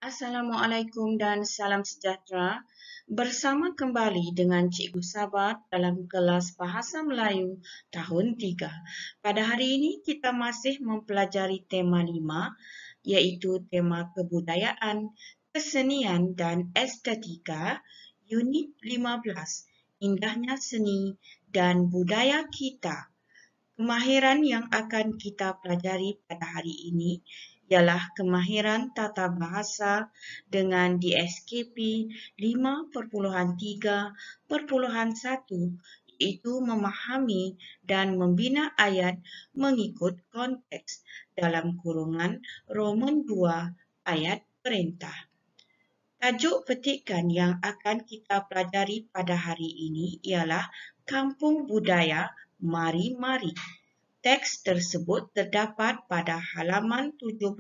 Assalamualaikum dan salam sejahtera. Bersama kembali dengan Cikgu Sabat dalam kelas Bahasa Melayu tahun 3. Pada hari ini kita masih mempelajari tema 5 iaitu tema kebudayaan, kesenian dan estetika unit 15. Indahnya seni dan budaya kita. Kemahiran yang akan kita pelajari pada hari ini ialah kemahiran tata bahasa dengan DSKP 5.3.1 iaitu memahami dan membina ayat mengikut konteks dalam kurungan Roman 2 ayat perintah. Tajuk petikan yang akan kita pelajari pada hari ini ialah Kampung Budaya Mari-Mari. Teks tersebut terdapat pada halaman 17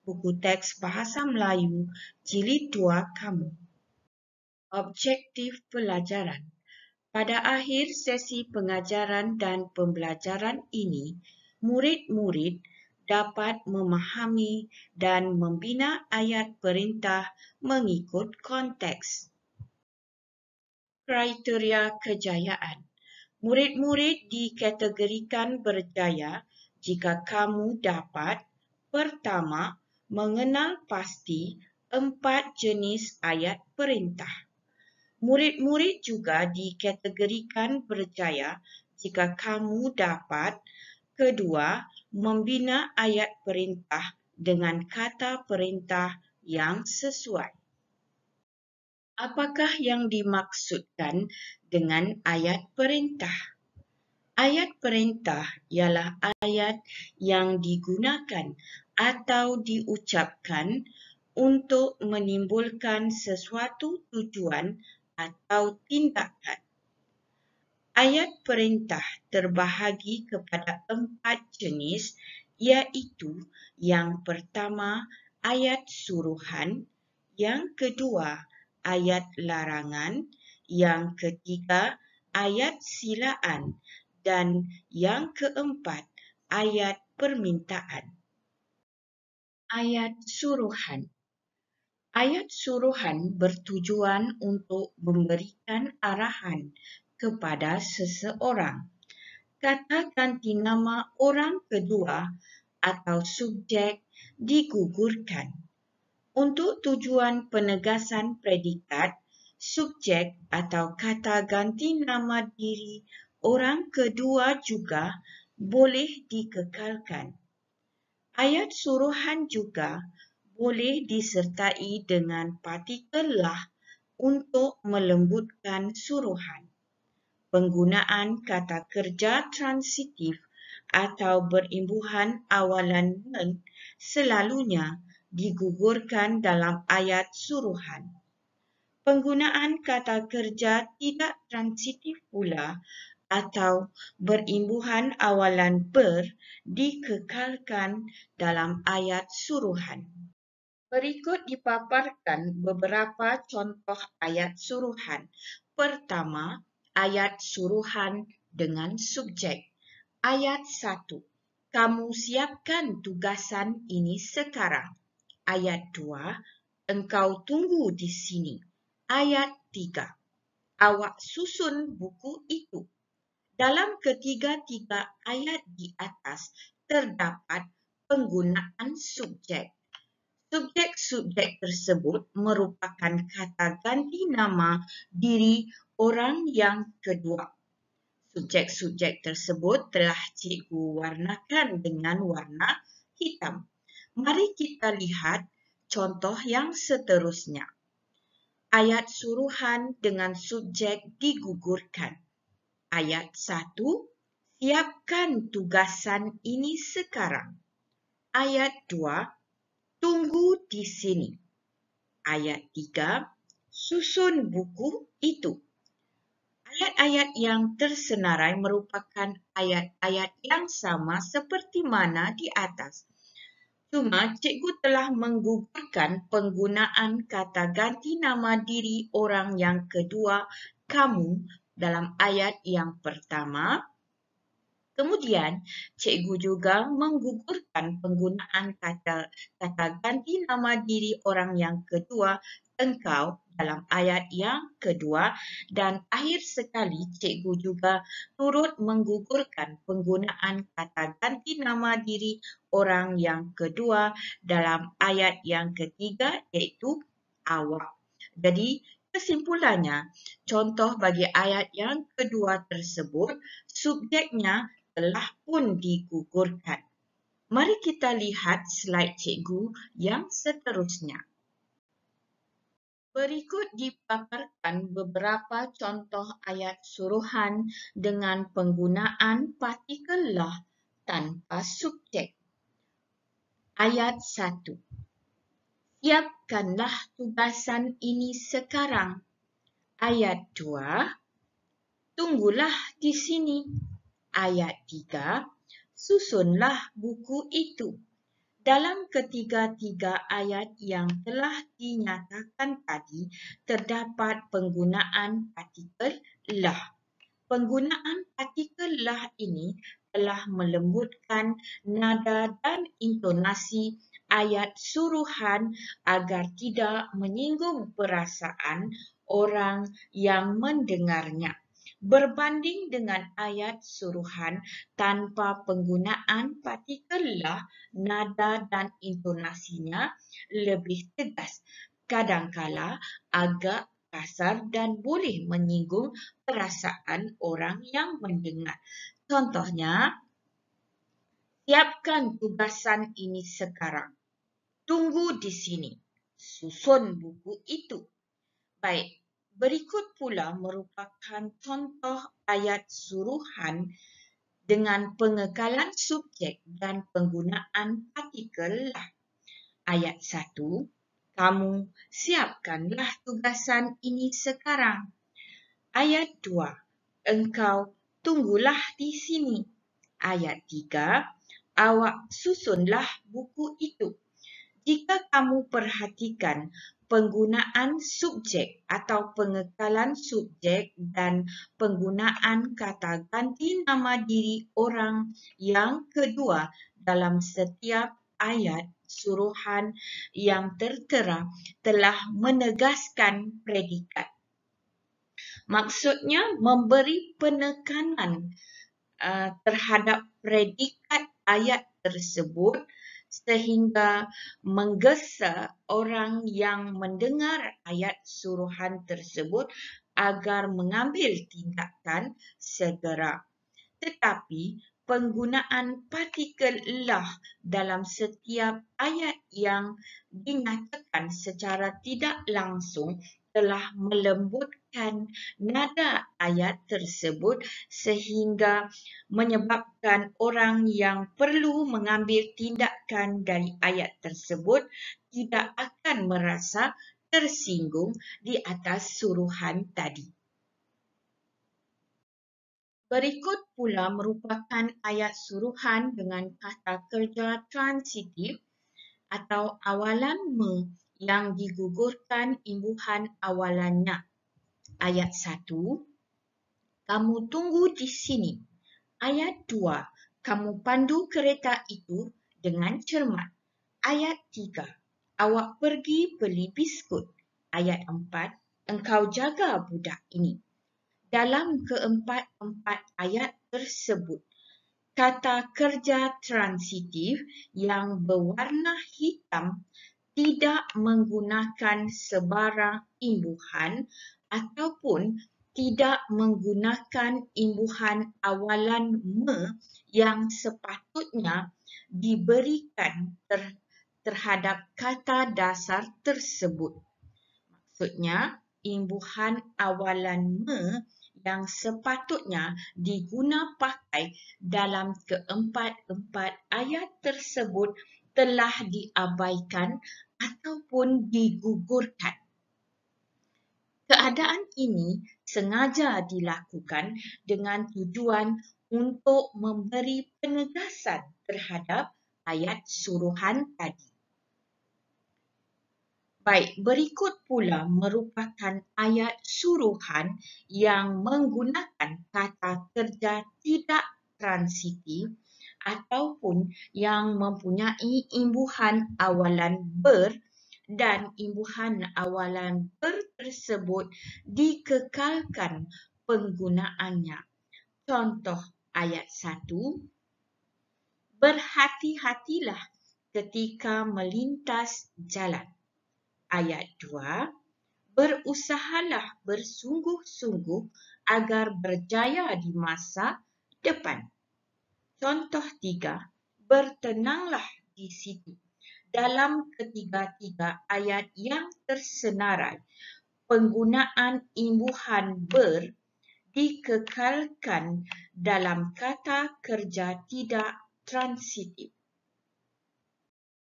buku teks Bahasa Melayu Jilid 2 Kamu. Objektif pelajaran. Pada akhir sesi pengajaran dan pembelajaran ini, murid-murid dapat memahami dan membina ayat perintah mengikut konteks. Kriteria kejayaan. Murid-murid dikategorikan berjaya jika kamu dapat: pertama, mengenal pasti 4 jenis ayat perintah. Murid-murid juga dikategorikan berjaya jika kamu dapat: kedua, membina ayat perintah dengan kata perintah yang sesuai. Apakah yang dimaksudkan dengan ayat perintah? Ayat perintah ialah ayat yang digunakan atau diucapkan untuk menimbulkan sesuatu tujuan atau tindakan. Ayat perintah terbahagi kepada 4 jenis, iaitu yang pertama, ayat suruhan, yang kedua, ayat larangan, yang ketiga, ayat silaan, dan yang keempat, ayat permintaan. Ayat suruhan. Ayat suruhan bertujuan untuk memberikan arahan kepada seseorang. Kata ganti nama orang kedua atau subjek digugurkan. Untuk tujuan penegasan predikat, subjek atau kata ganti nama diri orang kedua juga boleh dikekalkan. Ayat suruhan juga boleh disertai dengan partikel lah untuk melembutkan suruhan. Penggunaan kata kerja transitif atau berimbuhan awalan men selalunya digugurkan dalam ayat suruhan. Penggunaan kata kerja tidak transitif pula atau berimbuhan awalan ber dikekalkan dalam ayat suruhan. Berikut dipaparkan beberapa contoh ayat suruhan. Pertama, ayat suruhan dengan subjek. Ayat 1. Kamu siapkan tugasan ini sekarang. Ayat 2. Engkau tunggu di sini. Ayat 3. Awak susun buku itu. Dalam ketiga-tiga ayat di atas terdapat penggunaan subjek. Subjek-subjek tersebut merupakan kata ganti nama diri orang yang kedua. Subjek-subjek tersebut telah cikgu warnakan dengan warna hitam. Mari kita lihat contoh yang seterusnya. Ayat suruhan dengan subjek digugurkan. Ayat 1, siapkan tugasan ini sekarang. Ayat 2, tunggu di sini. Ayat 3, susun buku itu. Ayat-ayat yang tersenarai merupakan ayat-ayat yang sama seperti mana di atas. Cuma cikgu telah menggugurkan penggunaan kata ganti nama diri orang yang kedua, kamu, dalam ayat yang pertama Kemudian, cikgu juga menggugurkan penggunaan kata ganti nama diri orang yang kedua, engkau, dalam ayat yang kedua, dan akhir sekali cikgu juga turut menggugurkan penggunaan kata ganti nama diri orang yang kedua dalam ayat yang ketiga, iaitu awak. Jadi, kesimpulannya, contoh bagi ayat yang kedua tersebut, subjeknya telah pun digugurkan. Mari kita lihat slide cikgu yang seterusnya. Berikut dipaparkan beberapa contoh ayat suruhan dengan penggunaan partikel lah tanpa subjek. Ayat 1. Siapkanlah tugasan ini sekarang. Ayat 2. Tunggulah di sini. Ayat 3, susunlah buku itu. Dalam ketiga-tiga ayat yang telah dinyatakan tadi, terdapat penggunaan partikel lah. Penggunaan partikel lah ini telah melembutkan nada dan intonasi ayat suruhan agar tidak menyinggung perasaan orang yang mendengarnya. Berbanding dengan ayat suruhan tanpa penggunaan partikel lah, nada dan intonasinya lebih tegas, kadangkala agak kasar dan boleh menyinggung perasaan orang yang mendengar. Contohnya, siapkan tugasan ini sekarang. Tunggu di sini. Susun buku itu. Baik. Berikut pula merupakan contoh ayat suruhan dengan pengekalan subjek dan penggunaan partikel lah. Ayat 1, kamu siapkanlah tugasan ini sekarang. Ayat 2, engkau tunggulah di sini. Ayat 3, awak susunlah buku itu. Jika kamu perhatikan penggunaan subjek atau pengekalan subjek dan penggunaan kata ganti nama diri orang yang kedua dalam setiap ayat suruhan yang tertera telah menegaskan predikat. Maksudnya memberi penekanan terhadap predikat ayat tersebut sehingga menggesa orang yang mendengar ayat suruhan tersebut agar mengambil tindakan segera. Tetapi penggunaan partikel lah dalam setiap ayat yang dinyatakan secara tidak langsung telah melembutkan nada ayat tersebut sehingga menyebabkan orang yang perlu mengambil tindakan dari ayat tersebut tidak akan merasa tersinggung di atas suruhan tadi. Berikut pula merupakan ayat suruhan dengan kata kerja transitif atau awalan me yang digugurkan imbuhan awalannya. Ayat 1, kamu tunggu di sini. Ayat 2, kamu pandu kereta itu dengan cermat. Ayat 3, awak pergi beli biskut. Ayat 4, engkau jaga budak ini. Dalam keempat-empat ayat tersebut, kata kerja transitif yang berwarna hitam tidak menggunakan sebarang imbuhan ataupun tidak menggunakan imbuhan awalan me yang sepatutnya diberikan terhadap kata dasar tersebut. Maksudnya, imbuhan awalan me yang sepatutnya diguna pakai dalam keempat-empat ayat tersebut telah diabaikan ataupun digugurkan. Keadaan ini sengaja dilakukan dengan tujuan untuk memberi penegasan terhadap ayat suruhan tadi. Baik, berikut pula merupakan ayat suruhan yang menggunakan kata kerja tidak transitif ataupun yang mempunyai imbuhan awalan ber dan imbuhan awalan ber tersebut dikekalkan penggunaannya. Contoh ayat 1, berhati-hatilah ketika melintas jalan. Ayat 2, berusahalah bersungguh-sungguh agar berjaya di masa depan. Contoh 3, bertenanglah di situ. Dalam ketiga-tiga ayat yang tersenarai, penggunaan imbuhan ber dikekalkan dalam kata kerja tidak transitif.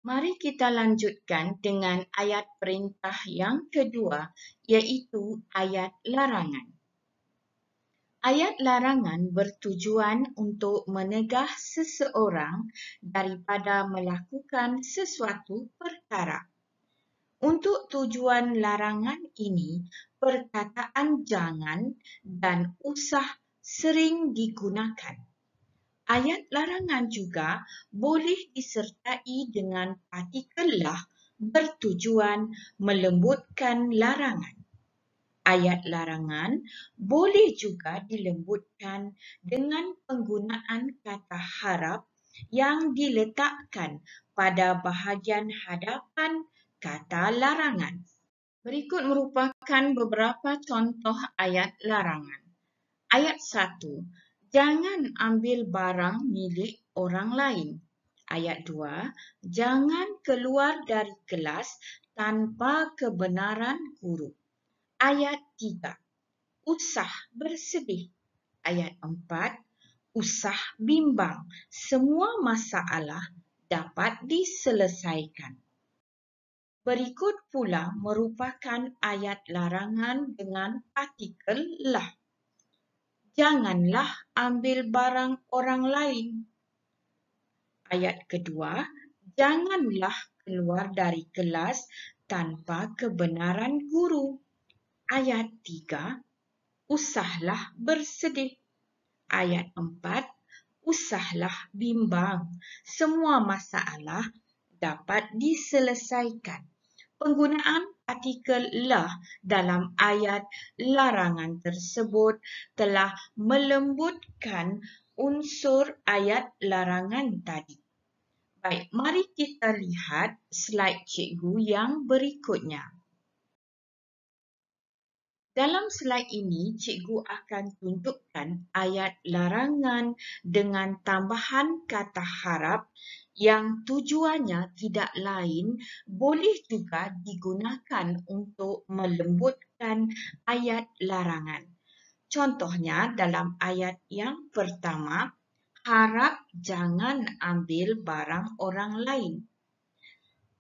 Mari kita lanjutkan dengan ayat perintah yang kedua, iaitu ayat larangan. Ayat larangan bertujuan untuk menegah seseorang daripada melakukan sesuatu perkara. Untuk tujuan larangan ini, perkataan jangan dan usah sering digunakan. Ayat larangan juga boleh disertai dengan partikel lah bertujuan melembutkan larangan. Ayat larangan boleh juga dilembutkan dengan penggunaan kata harap yang diletakkan pada bahagian hadapan kata larangan. Berikut merupakan beberapa contoh ayat larangan. Ayat 1, jangan ambil barang milik orang lain. Ayat 2, jangan keluar dari kelas tanpa kebenaran guru. Ayat 3, usah bersedih. Ayat 4, usah bimbang. Semua masalah dapat diselesaikan. Berikut pula merupakan ayat larangan dengan partikel lah. Janganlah ambil barang orang lain. Ayat kedua, janganlah keluar dari kelas tanpa kebenaran guru. Ayat 3, usahlah bersedih. Ayat 4, usahlah bimbang. Semua masalah dapat diselesaikan. Penggunaan partikel lah dalam ayat larangan tersebut telah melembutkan unsur ayat larangan tadi. Baik, mari kita lihat slide cikgu yang berikutnya. Dalam slide ini, cikgu akan tunjukkan ayat larangan dengan tambahan kata harap yang tujuannya tidak lain boleh juga digunakan untuk melembutkan ayat larangan. Contohnya dalam ayat yang pertama, harap jangan ambil barang orang lain.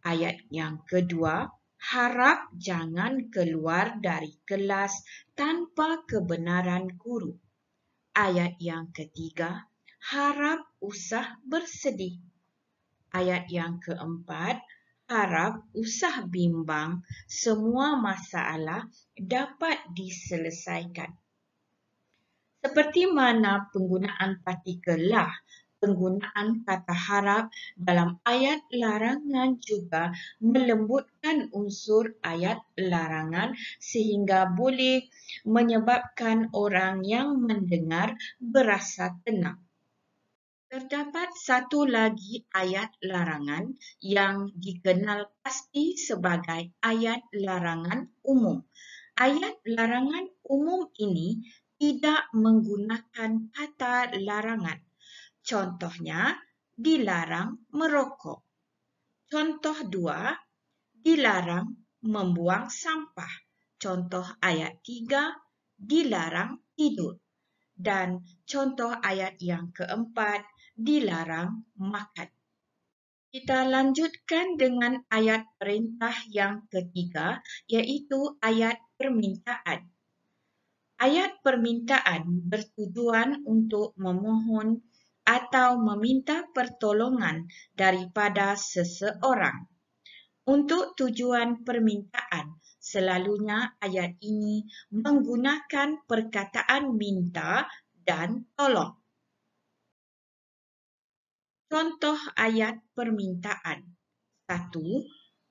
Ayat yang kedua, harap jangan keluar dari kelas tanpa kebenaran guru. Ayat yang ketiga, harap usah bersedih. Ayat yang keempat, harap usah bimbang. Semua masalah dapat diselesaikan. Seperti mana penggunaan partikel lah, penggunaan kata harap dalam ayat larangan juga melembutkan unsur ayat larangan sehingga boleh menyebabkan orang yang mendengar berasa tenang. Terdapat satu lagi ayat larangan yang dikenal pasti sebagai ayat larangan umum. Ayat larangan umum ini tidak menggunakan kata larangan. Contohnya, dilarang merokok. Contoh 2, dilarang membuang sampah. Contoh ayat 3, dilarang tidur. Dan contoh ayat yang keempat, dilarang makan. Kita lanjutkan dengan ayat perintah yang ketiga, iaitu ayat permintaan. Ayat permintaan bertujuan untuk memohon atau meminta pertolongan daripada seseorang. Untuk tujuan permintaan, selalunya ayat ini menggunakan perkataan minta dan tolong. Contoh ayat permintaan. 1.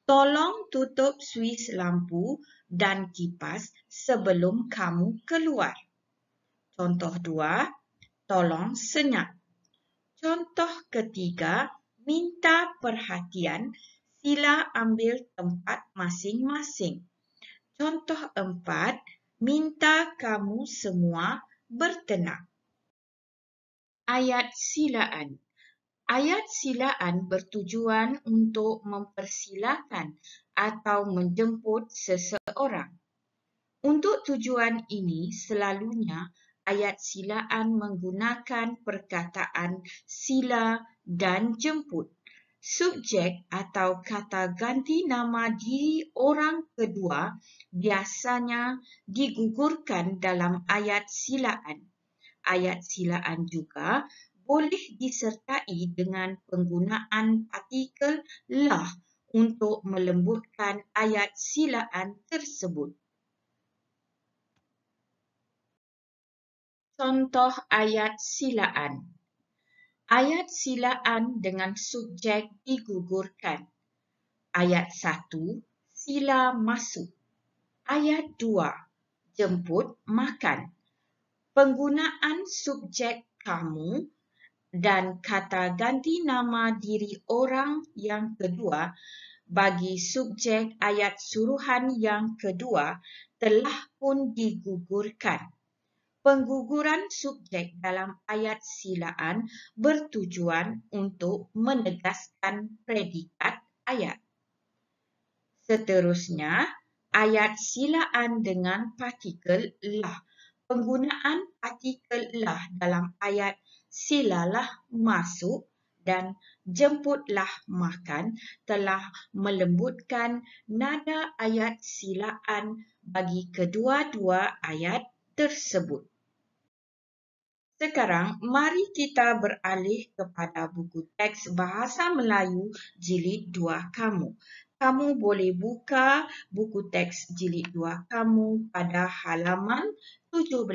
Tolong tutup suis lampu dan kipas sebelum kamu keluar. Contoh 2. Tolong senyap. Contoh ketiga, minta perhatian, sila ambil tempat masing-masing. Contoh 4, minta kamu semua bertenang. Ayat silaan. Ayat silaan bertujuan untuk mempersilakan atau menjemput seseorang. Untuk tujuan ini, selalunya ayat silaan menggunakan perkataan sila dan jemput. Subjek atau kata ganti nama diri orang kedua biasanya digugurkan dalam ayat silaan. Ayat silaan juga boleh disertai dengan penggunaan partikel lah untuk melembutkan ayat silaan tersebut. Contoh ayat silaan. Ayat silaan dengan subjek digugurkan. Ayat 1, sila masuk. Ayat 2, jemput makan. Penggunaan subjek kamu dan kata ganti nama diri orang yang kedua bagi subjek ayat suruhan yang kedua telah pun digugurkan. Pengguguran subjek dalam ayat silaan bertujuan untuk menegaskan predikat ayat. Seterusnya, ayat silaan dengan partikel lah. Penggunaan partikel lah dalam ayat silalah masuk dan jemputlah makan telah melembutkan nada ayat silaan bagi kedua-dua ayat tersebut. Sekarang, mari kita beralih kepada buku teks Bahasa Melayu Jilid 2 kamu. Kamu boleh buka buku teks Jilid 2 kamu pada halaman 17.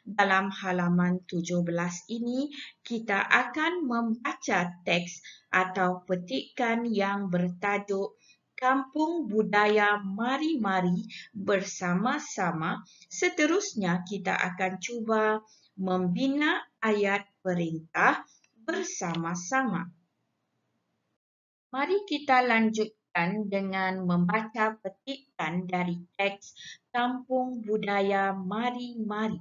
Dalam halaman 17 ini, kita akan membaca teks atau petikan yang bertajuk Kampung Budaya Mari-Mari bersama-sama. Seterusnya, kita akan cuba membina ayat perintah bersama-sama. Mari kita lanjutkan dengan membaca petikan dari teks Kampung Budaya Mari-Mari.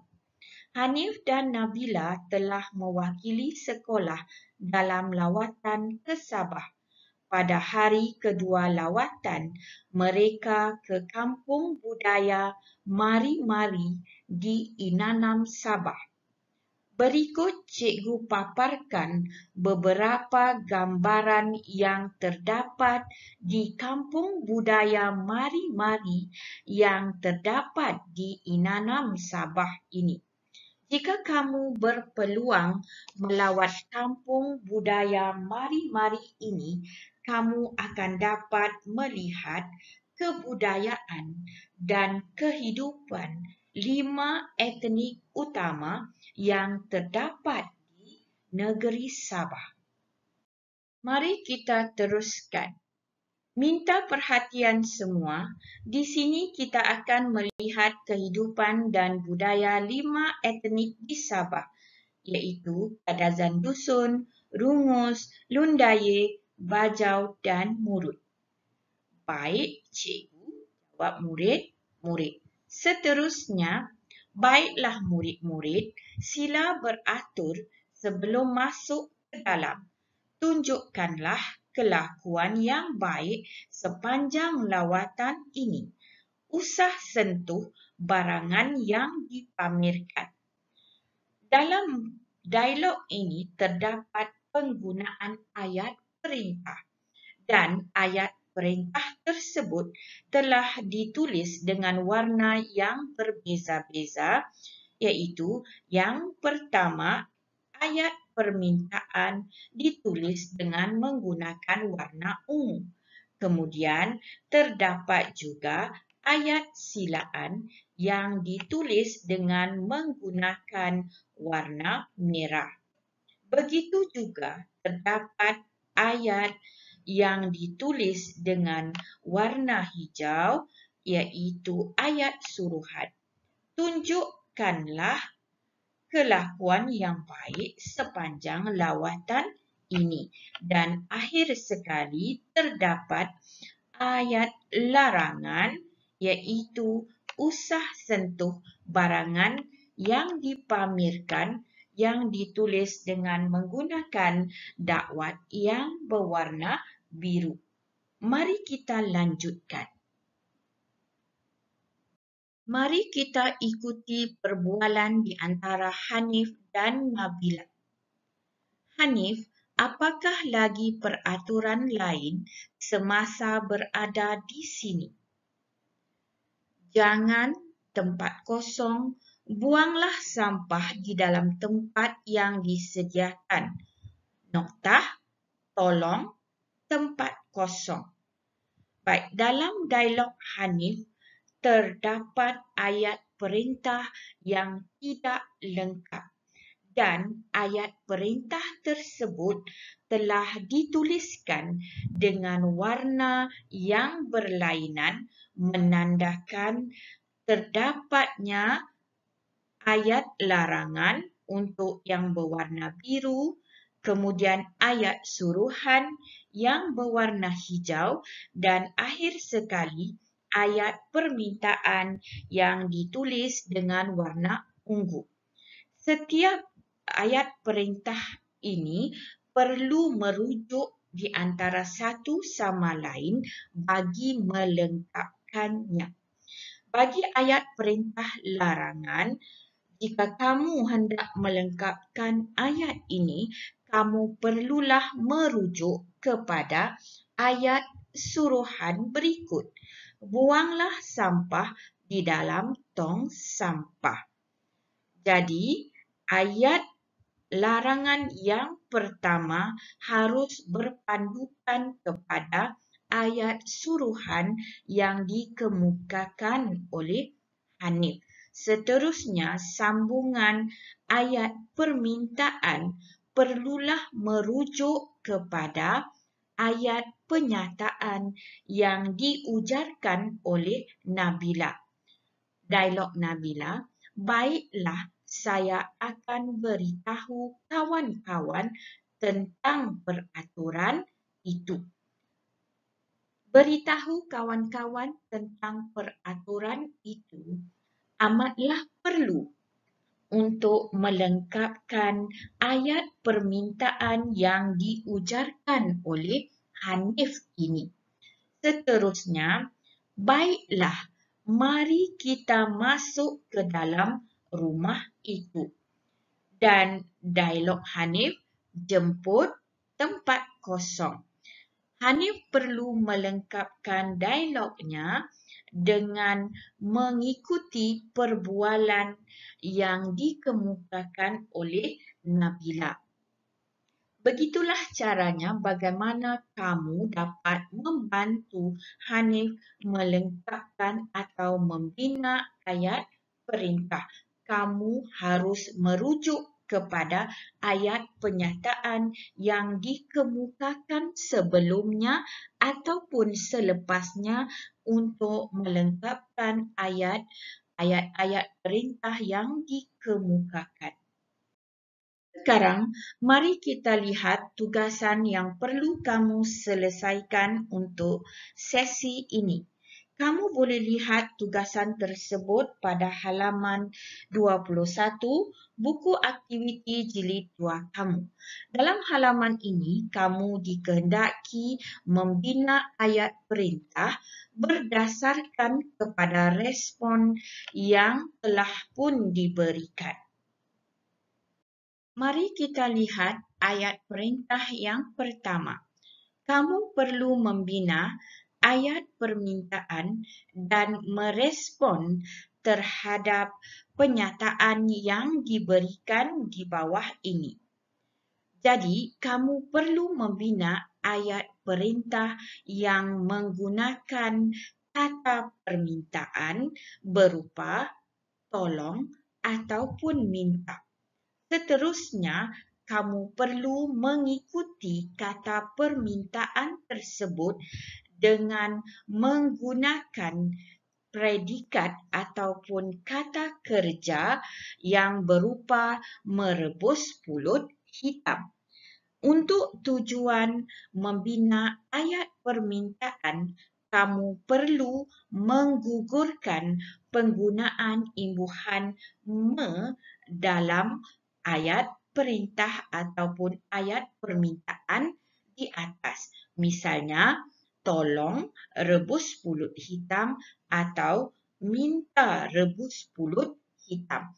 Hanif dan Nabila telah mewakili sekolah dalam lawatan ke Sabah. Pada hari kedua lawatan, mereka ke Kampung Budaya Mari-Mari di Inanam, Sabah. Berikut cikgu paparkan beberapa gambaran yang terdapat di Kampung Budaya Mari-Mari yang terdapat di Inanam, Sabah ini. Jika kamu berpeluang melawat Kampung Budaya Mari-Mari ini, kamu akan dapat melihat kebudayaan dan kehidupan 5 etnik utama yang terdapat di negeri Sabah. Mari kita teruskan. Minta perhatian semua. Di sini kita akan melihat kehidupan dan budaya 5 etnik di Sabah, iaitu Kadazan Dusun, Rungus, Lundaye, Bajau dan Murut. Baik, cikgu, jawab murid-murid. Seterusnya, baiklah murid-murid, sila beratur sebelum masuk ke dalam. Tunjukkanlah kelakuan yang baik sepanjang lawatan ini. Usah sentuh barangan yang dipamerkan. Dalam dialog ini terdapat penggunaan ayat perintah dan ayat perintah tersebut telah ditulis dengan warna yang berbeza-beza, iaitu yang pertama, ayat permintaan ditulis dengan menggunakan warna ungu. Kemudian terdapat juga ayat silaan yang ditulis dengan menggunakan warna merah. Begitu juga terdapat ayat yang ditulis dengan warna hijau, iaitu ayat suruhan. Tunjukkanlah kelakuan yang baik sepanjang lawatan ini. Dan akhir sekali terdapat ayat larangan, iaitu usah sentuh barangan yang dipamerkan yang ditulis dengan menggunakan dakwat yang berwarna biru. Mari kita lanjutkan. Mari kita ikuti perbualan di antara Hanif dan Nabila. Hanif, apakah lagi peraturan lain semasa berada di sini? Jangan tempat kosong, buanglah sampah di dalam tempat yang disediakan. Noktah, tolong, tempat kosong. Baik, dalam dialog Hanif, terdapat ayat perintah yang tidak lengkap. Dan ayat perintah tersebut telah dituliskan dengan warna yang berlainan, menandakan terdapatnya ayat larangan untuk yang berwarna biru, kemudian ayat suruhan yang berwarna hijau, dan akhir sekali ayat permintaan yang ditulis dengan warna ungu. Setiap ayat perintah ini perlu merujuk di antara satu sama lain bagi melengkapkannya. Bagi ayat perintah larangan, jika kamu hendak melengkapkan ayat ini, kamu perlulah merujuk kepada ayat suruhan berikut. Buanglah sampah di dalam tong sampah. Jadi, ayat larangan yang pertama harus berpandukan kepada ayat suruhan yang dikemukakan oleh Hanif. Seterusnya, sambungan ayat permintaan perlulah merujuk kepada ayat penyataan yang diujarkan oleh Nabila. Dialog Nabila, baiklah, saya akan beritahu kawan-kawan tentang peraturan itu. Beritahu kawan-kawan tentang peraturan itu amatlah perlu untuk melengkapkan ayat permintaan yang diujarkan oleh Hanif ini. Seterusnya, baiklah, mari kita masuk ke dalam rumah itu. Dan dialog Hanif, jemput tempat kosong. Hanif perlu melengkapkan dialognya dengan mengikuti perbualan yang dikemukakan oleh Nabila. Begitulah caranya bagaimana kamu dapat membantu Hanif melengkapkan atau membina ayat perintah. Kamu harus merujuk kepada ayat penyataan yang dikemukakan sebelumnya ataupun selepasnya untuk melengkapkan ayat-ayat perintah yang dikemukakan. Sekarang, mari kita lihat tugasan yang perlu kamu selesaikan untuk sesi ini. Kamu boleh lihat tugasan tersebut pada halaman 21 buku aktiviti jilid 2 kamu. Dalam halaman ini, kamu dikehendaki membina ayat perintah berdasarkan kepada respon yang telah pun diberikan. Mari kita lihat ayat perintah yang pertama. Kamu perlu membina ayat permintaan dan merespon terhadap penyataan yang diberikan di bawah ini. Jadi, kamu perlu membina ayat perintah yang menggunakan kata permintaan berupa tolong ataupun minta. Seterusnya, kamu perlu mengikuti kata permintaan tersebut dengan menggunakan predikat ataupun kata kerja yang berupa merebus pulut hitam. Untuk tujuan membina ayat permintaan, kamu perlu menggugurkan penggunaan imbuhan me dalam ayat perintah ataupun ayat permintaan di atas. Misalnya, tolong rebus pulut hitam atau minta rebus pulut hitam.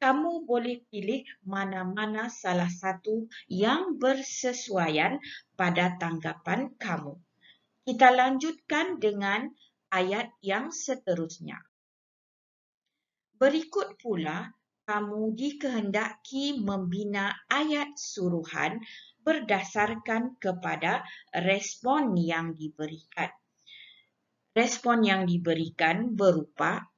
Kamu boleh pilih mana-mana salah satu yang bersesuaian pada tanggapan kamu. Kita lanjutkan dengan ayat yang seterusnya. Berikut pula, kamu dikehendaki membina ayat suruhan berdasarkan kepada respon yang diberikan. Respon yang diberikan berupa,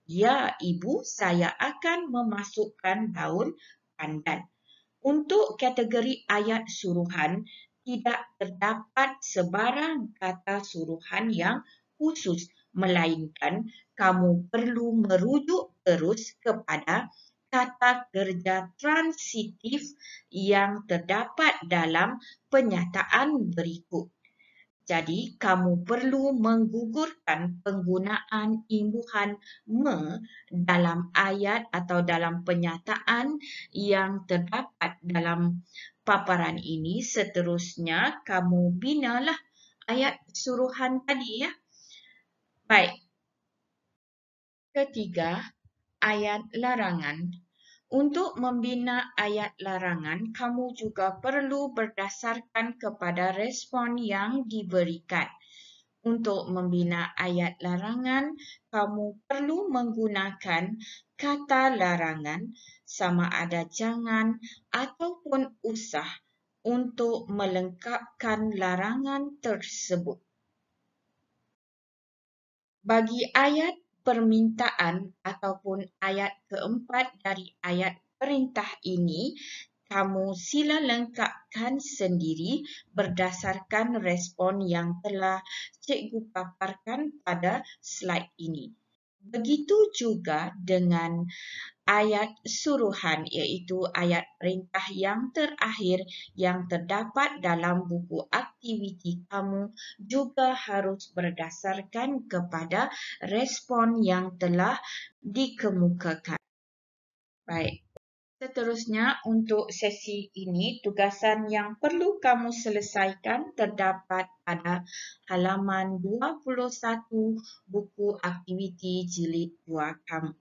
"Ya, Ibu, saya akan memasukkan daun pandan." Untuk kategori ayat suruhan, tidak terdapat sebarang kata suruhan yang khusus, melainkan kamu perlu merujuk terus kepada kata kerja transitif yang terdapat dalam penyataan berikut. Jadi, kamu perlu menggugurkan penggunaan imbuhan me dalam ayat atau dalam penyataan yang terdapat dalam paparan ini. Seterusnya, kamu binalah ayat suruhan tadi ya. Baik. Ketiga, ayat larangan. Untuk membina ayat larangan, kamu juga perlu berdasarkan kepada respon yang diberikan. Untuk membina ayat larangan, kamu perlu menggunakan kata larangan sama ada jangan ataupun usah untuk melengkapkan larangan tersebut. Bagi ayat permintaan ataupun ayat keempat dari ayat perintah ini, kamu sila lengkapkan sendiri berdasarkan respon yang telah cikgu paparkan pada slide ini. Begitu juga dengan ayat suruhan, iaitu ayat perintah yang terakhir yang terdapat dalam buku aktiviti kamu juga harus berdasarkan kepada respon yang telah dikemukakan. Baik. Seterusnya, untuk sesi ini, tugasan yang perlu kamu selesaikan terdapat pada halaman 21 buku aktiviti jilid 2 kamu.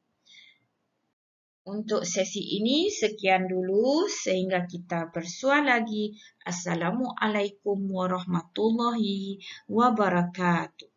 Untuk sesi ini, sekian dulu sehingga kita bersua lagi. Assalamualaikum warahmatullahi wabarakatuh.